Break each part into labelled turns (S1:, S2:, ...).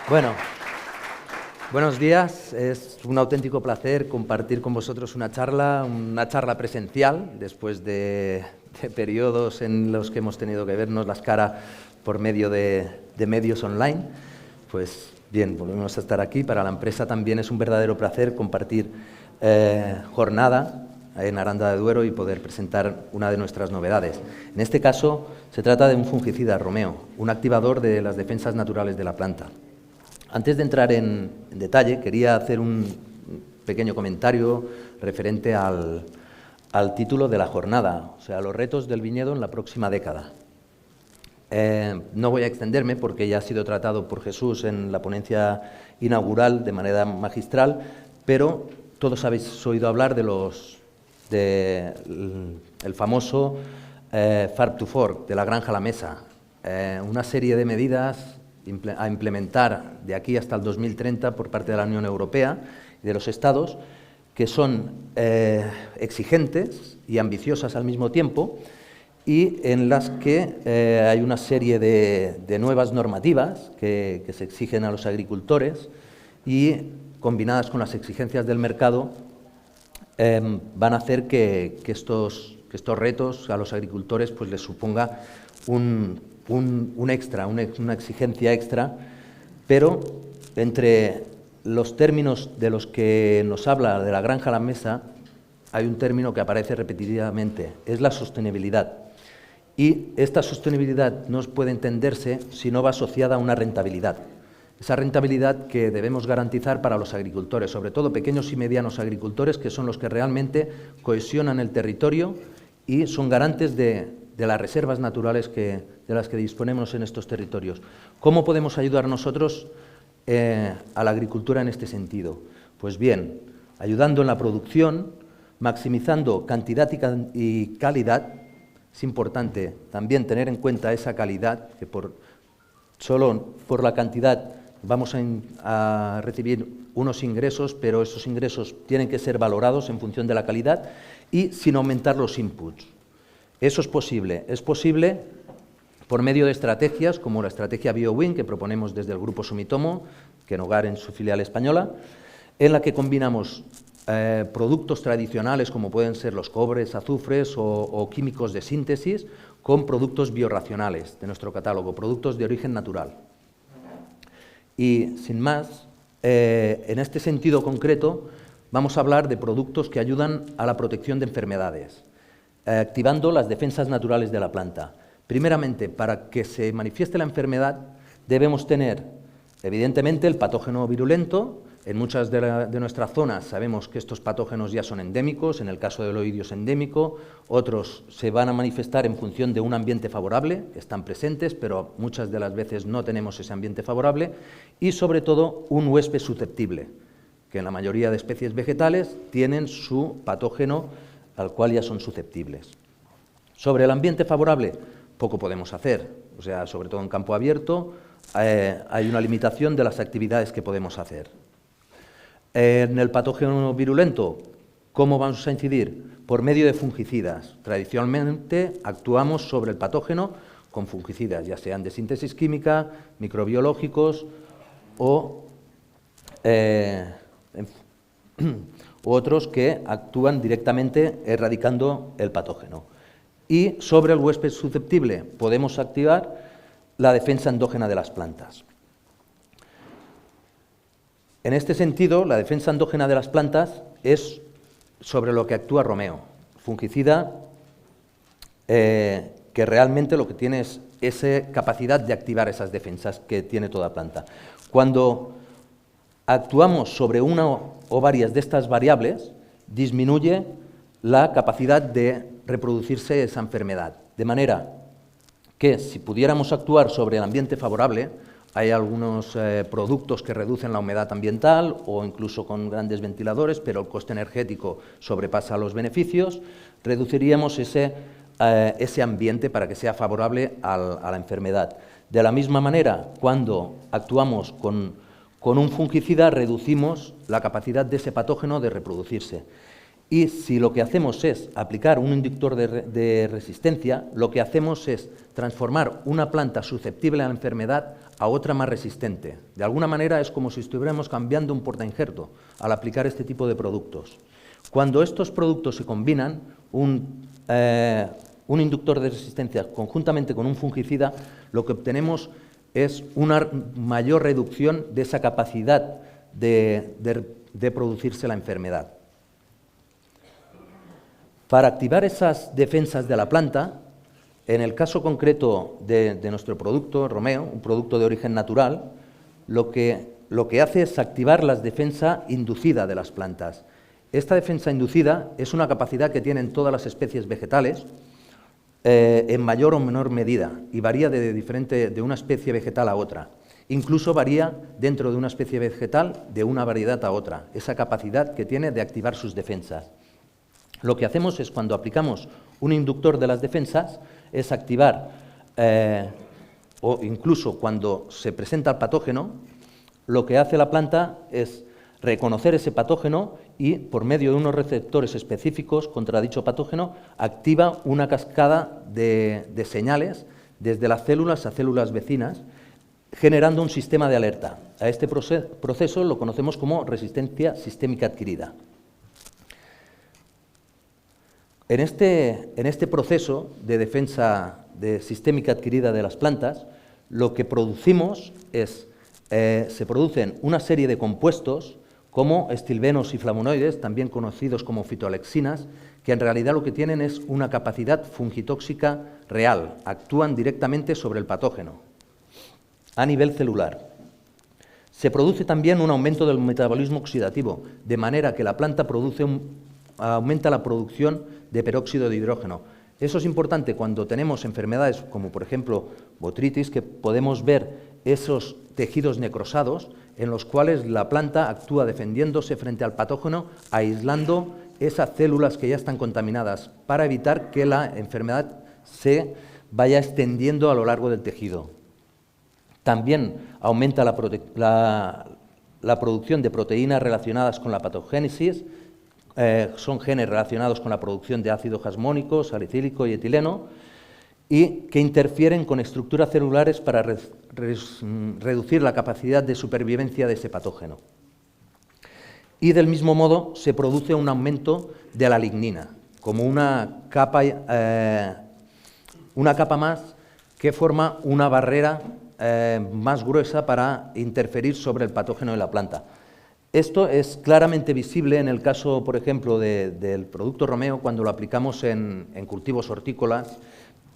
S1: Bueno, buenos días. Es un auténtico placer compartir con vosotros una charla presencial, después de periodos en los que hemos tenido que vernos las caras por medio de medios online. Pues bien, volvemos a estar aquí. Para la empresa también es un verdadero placer compartir jornada en Aranda de Duero y poder presentar una de nuestras novedades. En este caso, se trata de un fungicida Romeo, un activador de las defensas naturales de la planta. Antes de entrar en detalle, quería hacer un pequeño comentario referente al título de la jornada, o sea, los retos del viñedo en la próxima década. No voy a extenderme porque ya ha sido tratado por Jesús en la ponencia inaugural de manera magistral, pero todos habéis oído hablar el famoso Farm to Fork, de la granja a la mesa, una serie de medidas a implementar de aquí hasta el 2030 por parte de la Unión Europea y de los Estados, que son exigentes y ambiciosas al mismo tiempo, y en las que hay una serie de nuevas normativas que se exigen a los agricultores y, combinadas con las exigencias del mercado, van a hacer que estos retos a los agricultores pues les suponga un extra, una exigencia extra, pero entre los términos de los que nos habla de la granja a la mesa hay un término que aparece repetidamente, es la sostenibilidad. Y esta sostenibilidad no puede entenderse si no va asociada a una rentabilidad. Esa rentabilidad que debemos garantizar para los agricultores, sobre todo pequeños y medianos agricultores, que son los que realmente cohesionan el territorio y son garantes de las reservas naturales de las que disponemos en estos territorios. ¿Cómo podemos ayudar nosotros a la agricultura en este sentido? Pues bien, ayudando en la producción, maximizando cantidad y calidad. Es importante también tener en cuenta esa calidad, que solo por la cantidad vamos a recibir unos ingresos, pero esos ingresos tienen que ser valorados en función de la calidad y sin aumentar los inputs. Eso es posible por medio de estrategias como la estrategia BioWin, que proponemos desde el Grupo Sumitomo, que en Hogar en su filial española, en la que combinamos productos tradicionales como pueden ser los cobres, azufres o químicos de síntesis con productos biorracionales de nuestro catálogo, productos de origen natural. Y sin más, en este sentido concreto vamos a hablar de productos que ayudan a la protección de enfermedades, activando las defensas naturales de la planta. Primeramente, para que se manifieste la enfermedad debemos tener, evidentemente, el patógeno virulento. En muchas de nuestras zonas sabemos que estos patógenos ya son endémicos, en el caso del oidio es endémico, otros se van a manifestar en función de un ambiente favorable, están presentes, pero muchas de las veces no tenemos ese ambiente favorable, y sobre todo un huésped susceptible, que en la mayoría de especies vegetales tienen su patógeno al cual ya son susceptibles. Sobre el ambiente favorable, poco podemos hacer, o sea, sobre todo en campo abierto, hay una limitación de las actividades que podemos hacer. En el patógeno virulento, ¿cómo vamos a incidir? Por medio de fungicidas. Tradicionalmente actuamos sobre el patógeno con fungicidas, ya sean de síntesis química, microbiológicos o otros que actúan directamente erradicando el patógeno. Y sobre el huésped susceptible podemos activar la defensa endógena de las plantas. En este sentido, la defensa endógena de las plantas es sobre lo que actúa Romeo, fungicida que realmente lo que tiene es esa capacidad de activar esas defensas que tiene toda planta. Cuando actuamos sobre una o varias de estas variables, disminuye la capacidad de reproducirse esa enfermedad. De manera que si pudiéramos actuar sobre el ambiente favorable, hay algunos productos que reducen la humedad ambiental o incluso con grandes ventiladores, pero el coste energético sobrepasa los beneficios, reduciríamos ese ambiente para que sea favorable a la enfermedad. De la misma manera, cuando actuamos con un fungicida, reducimos la capacidad de ese patógeno de reproducirse. Y si lo que hacemos es aplicar un inductor de resistencia, lo que hacemos es transformar una planta susceptible a la enfermedad a otra más resistente. De alguna manera es como si estuviéramos cambiando un portainjerto al aplicar este tipo de productos. Cuando estos productos se combinan, un inductor de resistencia conjuntamente con un fungicida, lo que obtenemos es una mayor reducción de esa capacidad de producirse la enfermedad. Para activar esas defensas de la planta, en el caso concreto de nuestro producto, Romeo, un producto de origen natural, lo que hace es activar la defensa inducida de las plantas. Esta defensa inducida es una capacidad que tienen todas las especies vegetales en mayor o menor medida y varía de una especie vegetal a otra. Incluso varía dentro de una especie vegetal de una variedad a otra, esa capacidad que tiene de activar sus defensas. Lo que hacemos es, cuando aplicamos un inductor de las defensas, es activar, o incluso cuando se presenta el patógeno, lo que hace la planta es reconocer ese patógeno y, por medio de unos receptores específicos contra dicho patógeno, activa una cascada de señales desde las células a células vecinas, generando un sistema de alerta. A este proceso lo conocemos como resistencia sistémica adquirida. En este proceso de defensa sistémica adquirida de las plantas, lo que producimos es, se producen una serie de compuestos como estilbenos y flavonoides, también conocidos como fitoalexinas, que en realidad lo que tienen es una capacidad fungitóxica real, actúan directamente sobre el patógeno a nivel celular. Se produce también un aumento del metabolismo oxidativo, de manera que la planta aumenta la producción de peróxido de hidrógeno. Eso es importante cuando tenemos enfermedades como, por ejemplo, botritis, que podemos ver esos tejidos necrosados en los cuales la planta actúa defendiéndose frente al patógeno, aislando esas células que ya están contaminadas para evitar que la enfermedad se vaya extendiendo a lo largo del tejido. También aumenta la producción de proteínas relacionadas con la patogénesis. Son genes relacionados con la producción de ácido jasmónico, salicílico y etileno, y que interfieren con estructuras celulares para reducir la capacidad de supervivencia de ese patógeno. Y del mismo modo se produce un aumento de la lignina, como una capa más que forma una barrera más gruesa para interferir sobre el patógeno de la planta. Esto es claramente visible en el caso, por ejemplo, del producto Romeo cuando lo aplicamos en cultivos hortícolas,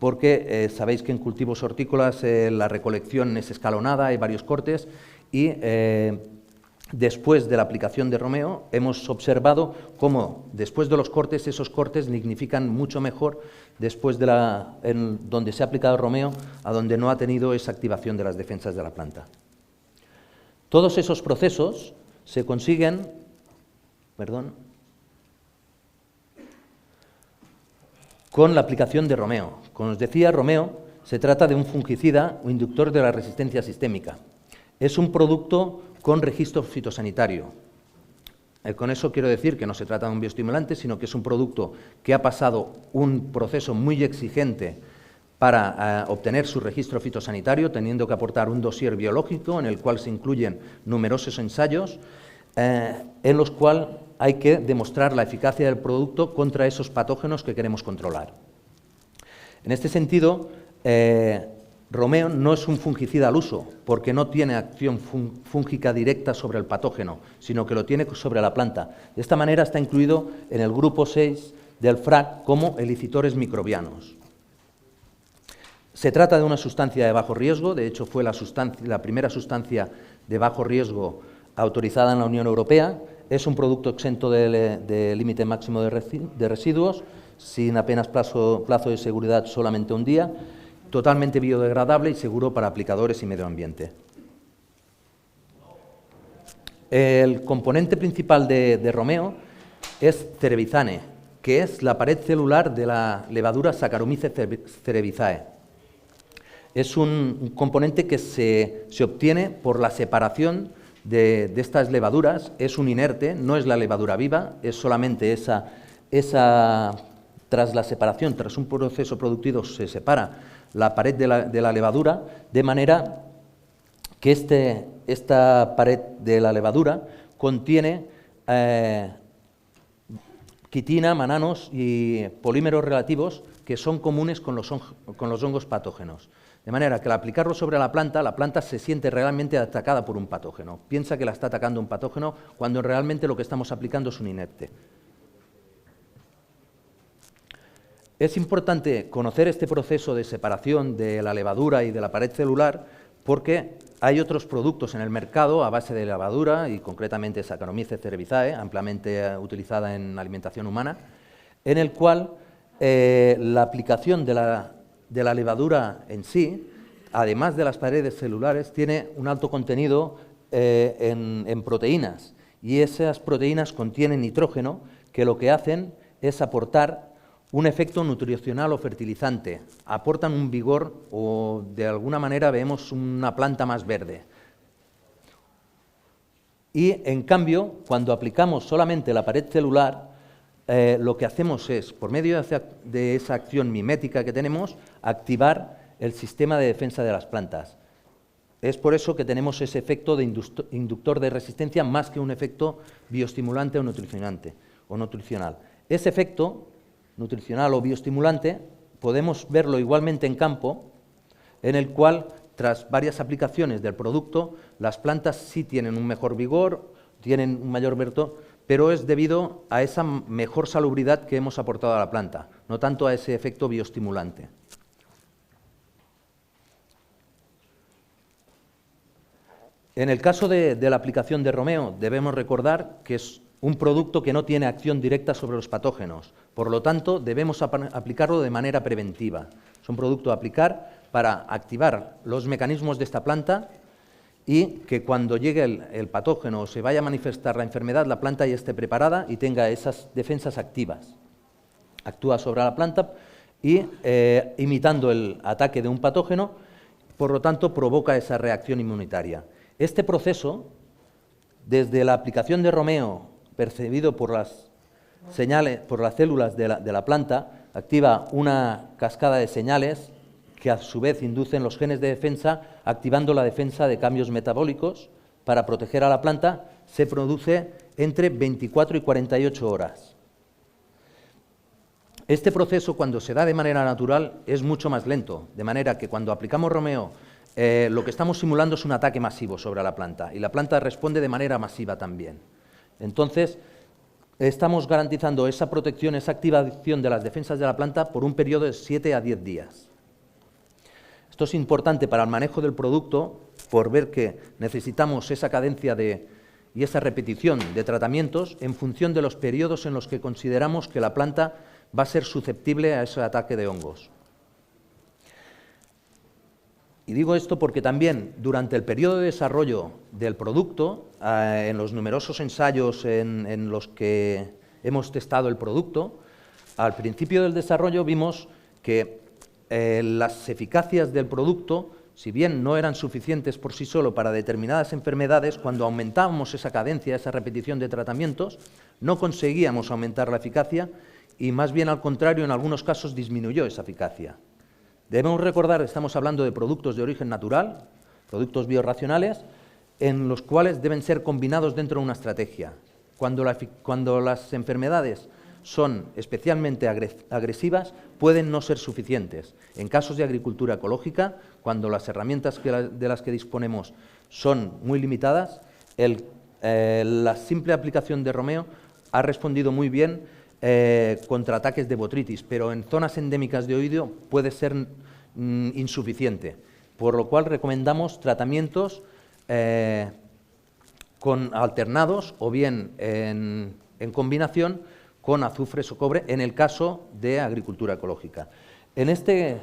S1: porque sabéis que en cultivos hortícolas la recolección es escalonada, hay varios cortes, y después de la aplicación de Romeo hemos observado cómo después de los cortes, esos cortes lignifican mucho mejor después donde se ha aplicado Romeo a donde no ha tenido esa activación de las defensas de la planta. Todos esos procesos se consiguen, con la aplicación de Romeo. Como os decía, Romeo se trata de un fungicida o inductor de la resistencia sistémica. Es un producto con registro fitosanitario. Con eso quiero decir que no se trata de un bioestimulante, sino que es un producto que ha pasado un proceso muy exigente para obtener su registro fitosanitario, teniendo que aportar un dossier biológico en el cual se incluyen numerosos ensayos en los cuales hay que demostrar la eficacia del producto contra esos patógenos que queremos controlar. En este sentido, Romeo no es un fungicida al uso, porque no tiene acción fúngica directa sobre el patógeno, sino que lo tiene sobre la planta. De esta manera está incluido en el grupo 6 del FRAC como elicitores microbianos. Se trata de una sustancia de bajo riesgo, de hecho fue la primera sustancia de bajo riesgo autorizada en la Unión Europea. Es un producto exento de límite máximo de residuos, sin apenas plazo de seguridad, solamente un día, totalmente biodegradable y seguro para aplicadores y medio ambiente. El componente principal de Romeo es cerebizae, que es la pared celular de la levadura Saccharomyces cerevisiae. Es un componente que se obtiene por la separación de estas levaduras es un inerte, no es la levadura viva, es solamente tras la separación, tras un proceso productivo, se separa la pared de la levadura, de manera que esta pared de la levadura contiene quitina, mananos y polímeros relativos que son comunes con los hongos patógenos. De manera que al aplicarlo sobre la planta se siente realmente atacada por un patógeno. Piensa que la está atacando un patógeno cuando realmente lo que estamos aplicando es un inerte. Es importante conocer este proceso de separación de la levadura y de la pared celular porque hay otros productos en el mercado a base de levadura, y concretamente Saccharomyces cerevisiae, ampliamente utilizada en alimentación humana, en el cual la aplicación de la levadura en sí, además de las paredes celulares, tiene un alto contenido en proteínas, y esas proteínas contienen nitrógeno, que lo que hacen es aportar un efecto nutricional o fertilizante, aportan un vigor o de alguna manera vemos una planta más verde. Y en cambio, cuando aplicamos solamente la pared celular, lo que hacemos es, por medio de esa acción mimética que tenemos, activar el sistema de defensa de las plantas. Es por eso que tenemos ese efecto de inductor de resistencia más que un efecto bioestimulante o nutricional. Ese efecto nutricional o bioestimulante podemos verlo igualmente en campo, en el cual, tras varias aplicaciones del producto, las plantas sí tienen un mejor vigor, tienen un mayor verto, pero es debido a esa mejor salubridad que hemos aportado a la planta, no tanto a ese efecto bioestimulante. En el caso de la aplicación de Romeo, debemos recordar que es un producto que no tiene acción directa sobre los patógenos, por lo tanto, debemos aplicarlo de manera preventiva. Es un producto a aplicar para activar los mecanismos de esta planta y que cuando llegue el patógeno o se vaya a manifestar la enfermedad, la planta ya esté preparada y tenga esas defensas activas. Actúa sobre la planta y, imitando el ataque de un patógeno, por lo tanto, provoca esa reacción inmunitaria. Este proceso, desde la aplicación de Romeo, percibido por las células de la planta, activa una cascada de señales que a su vez inducen los genes de defensa, activando la defensa de cambios metabólicos para proteger a la planta, se produce entre 24 y 48 horas. Este proceso, cuando se da de manera natural, es mucho más lento, de manera que cuando aplicamos Romeo, lo que estamos simulando es un ataque masivo sobre la planta, y la planta responde de manera masiva también. Entonces, estamos garantizando esa protección, esa activación de las defensas de la planta por un periodo de 7 a 10 días. Esto es importante para el manejo del producto, por ver que necesitamos esa cadencia y esa repetición de tratamientos en función de los periodos en los que consideramos que la planta va a ser susceptible a ese ataque de hongos. Y digo esto porque también durante el periodo de desarrollo del producto, en los numerosos ensayos en los que hemos testado el producto, al principio del desarrollo vimos que las eficacias del producto, si bien no eran suficientes por sí solo para determinadas enfermedades, cuando aumentábamos esa cadencia, esa repetición de tratamientos, no conseguíamos aumentar la eficacia y más bien al contrario, en algunos casos disminuyó esa eficacia. Debemos recordar que estamos hablando de productos de origen natural, productos biorracionales, en los cuales deben ser combinados dentro de una estrategia. Cuando las enfermedades son especialmente agresivas, pueden no ser suficientes. En casos de agricultura ecológica, cuando las herramientas de las que disponemos son muy limitadas, la simple aplicación de Romeo ha respondido muy bien contra ataques de botrytis, pero en zonas endémicas de oidio puede ser insuficiente, por lo cual recomendamos tratamientos alternados o bien en combinación con azufres o cobre en el caso de agricultura ecológica.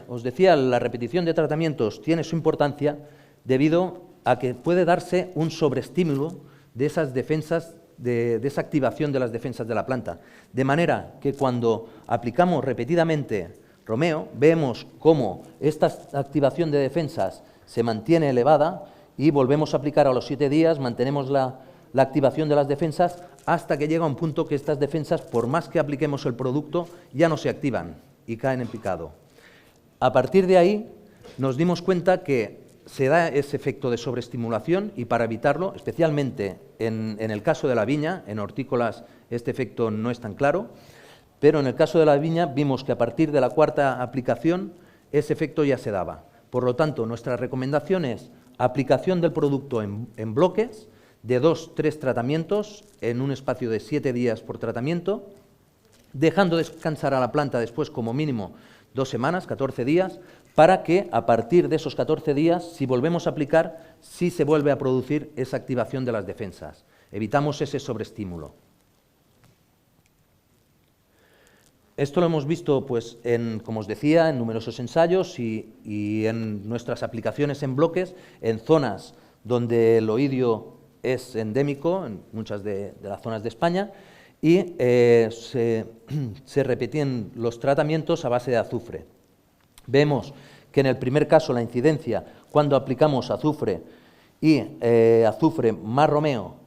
S1: Os decía, la repetición de tratamientos tiene su importancia debido a que puede darse un sobreestímulo de esas defensas, de esa activación de las defensas de la planta, de manera que cuando aplicamos repetidamente Romeo, vemos cómo esta activación de defensas se mantiene elevada y volvemos a aplicar a los 7 días, mantenemos la activación de las defensas hasta que llega un punto que estas defensas, por más que apliquemos el producto, ya no se activan y caen en picado. A partir de ahí nos dimos cuenta que se da ese efecto de sobreestimulación y para evitarlo, especialmente en el caso de la viña, en hortícolas este efecto no es tan claro, pero en el caso de la viña vimos que a partir de la 4ª aplicación ese efecto ya se daba. Por lo tanto, nuestra recomendación es aplicación del producto en bloques de 2-3 tratamientos en un espacio de 7 días por tratamiento, dejando descansar a la planta después como mínimo 2 semanas, 14 días, para que a partir de esos 14 días, si volvemos a aplicar, sí se vuelve a producir esa activación de las defensas. Evitamos ese sobreestímulo. Esto lo hemos visto, pues, como os decía, en numerosos ensayos y en nuestras aplicaciones en bloques, en zonas donde el oidio es endémico, en muchas de las zonas de España, y se repetían los tratamientos a base de azufre. Vemos que en el primer caso la incidencia, cuando aplicamos azufre y azufre más romeo,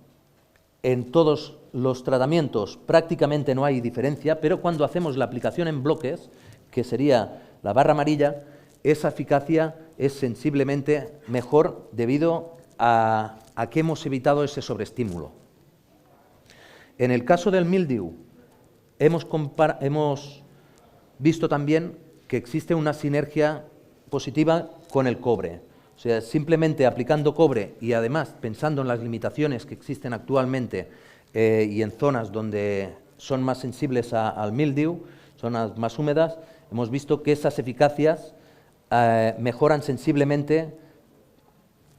S1: en todos los tratamientos prácticamente no hay diferencia, pero cuando hacemos la aplicación en bloques, que sería la barra amarilla, esa eficacia es sensiblemente mejor debido a que hemos evitado ese sobreestímulo. En el caso del mildiu, hemos visto también que existe una sinergia positiva con el cobre. O sea, simplemente aplicando cobre y además pensando en las limitaciones que existen actualmente y en zonas donde son más sensibles al mildiu, zonas más húmedas, hemos visto que esas eficacias mejoran sensiblemente,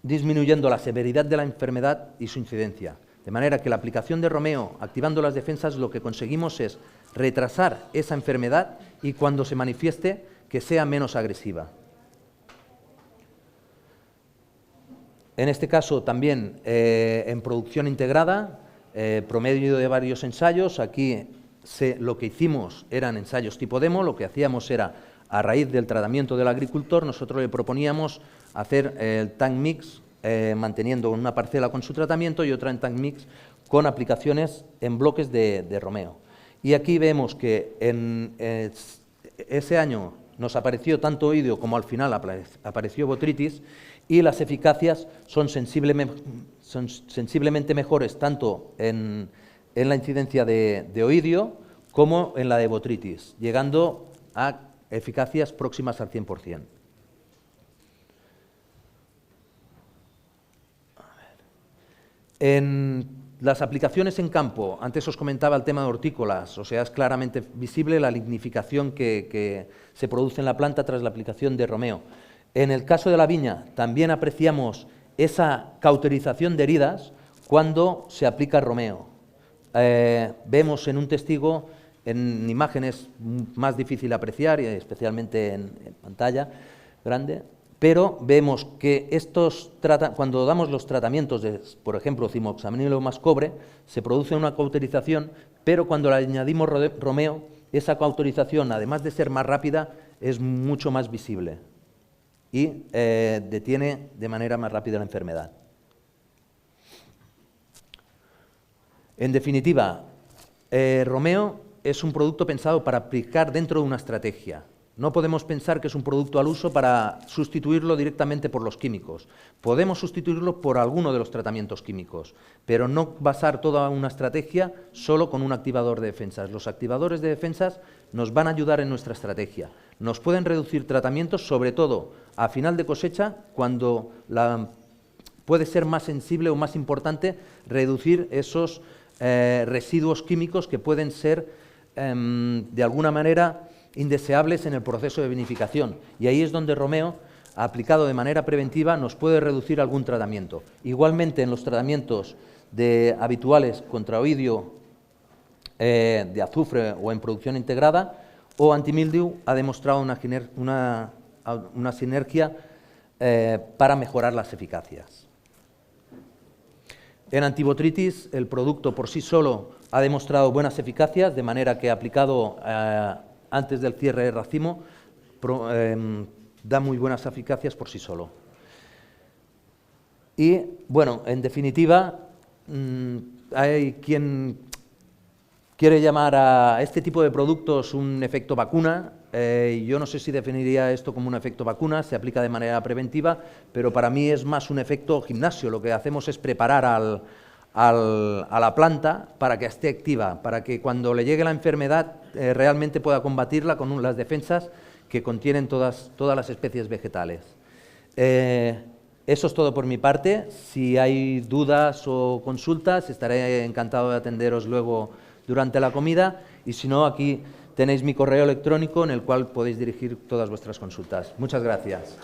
S1: disminuyendo la severidad de la enfermedad y su incidencia. De manera que la aplicación de romeo, activando las defensas, lo que conseguimos es retrasar esa enfermedad y cuando se manifieste, que sea menos agresiva. En este caso también en producción integrada, promedio de varios ensayos, aquí lo que hicimos eran ensayos tipo demo, lo que hacíamos era, a raíz del tratamiento del agricultor, nosotros le proponíamos hacer el tank mix, manteniendo una parcela con su tratamiento y otra en tank mix con aplicaciones en bloques de romeo. Y aquí vemos que en ese año nos apareció tanto oidio como al final apareció botrytis y las eficacias son sensiblemente mejores tanto en la incidencia de oidio como en la de botrytis, llegando a eficacias próximas al 100%. En las aplicaciones en campo, antes os comentaba el tema de hortícolas, o sea, es claramente visible la lignificación que se produce en la planta tras la aplicación de romeo. En el caso de la viña, también apreciamos esa cauterización de heridas cuando se aplica romeo. Vemos en un testigo, en imágenes más difícil de apreciar, especialmente en pantalla grande, pero vemos que cuando damos los tratamientos de, por ejemplo, cimoxanilo más cobre, se produce una cauterización, pero cuando le añadimos romeo, esa cauterización, además de ser más rápida, es mucho más visible y detiene de manera más rápida la enfermedad. En definitiva, romeo es un producto pensado para aplicar dentro de una estrategia. No podemos pensar que es un producto al uso para sustituirlo directamente por los químicos. Podemos sustituirlo por alguno de los tratamientos químicos, pero no basar toda una estrategia solo con un activador de defensas. Los activadores de defensas nos van a ayudar en nuestra estrategia. Nos pueden reducir tratamientos, sobre todo a final de cosecha, cuando puede ser más sensible o más importante reducir esos residuos químicos que pueden ser, de alguna manera, indeseables en el proceso de vinificación. Y ahí es donde romeo, aplicado de manera preventiva, nos puede reducir algún tratamiento. Igualmente, en los tratamientos habituales contra oidio, de azufre o en producción integrada, o antimildew ha demostrado una sinergia para mejorar las eficacias. En antibotrytis, el producto por sí solo ha demostrado buenas eficacias, de manera que aplicado antes del cierre de racimo da muy buenas eficacias por sí solo. Y, bueno, en definitiva, hay quien quiere llamar a este tipo de productos un efecto vacuna. Yo no sé si definiría esto como un efecto vacuna, se aplica de manera preventiva, pero para mí es más un efecto gimnasio. Lo que hacemos es preparar a la planta para que esté activa, para que cuando le llegue la enfermedad realmente pueda combatirla con las defensas que contienen todas las especies vegetales. Eso es todo por mi parte. Si hay dudas o consultas, estaré encantado de atenderos luego durante la comida, y si no, aquí tenéis mi correo electrónico en el cual podéis dirigir todas vuestras consultas. Muchas gracias.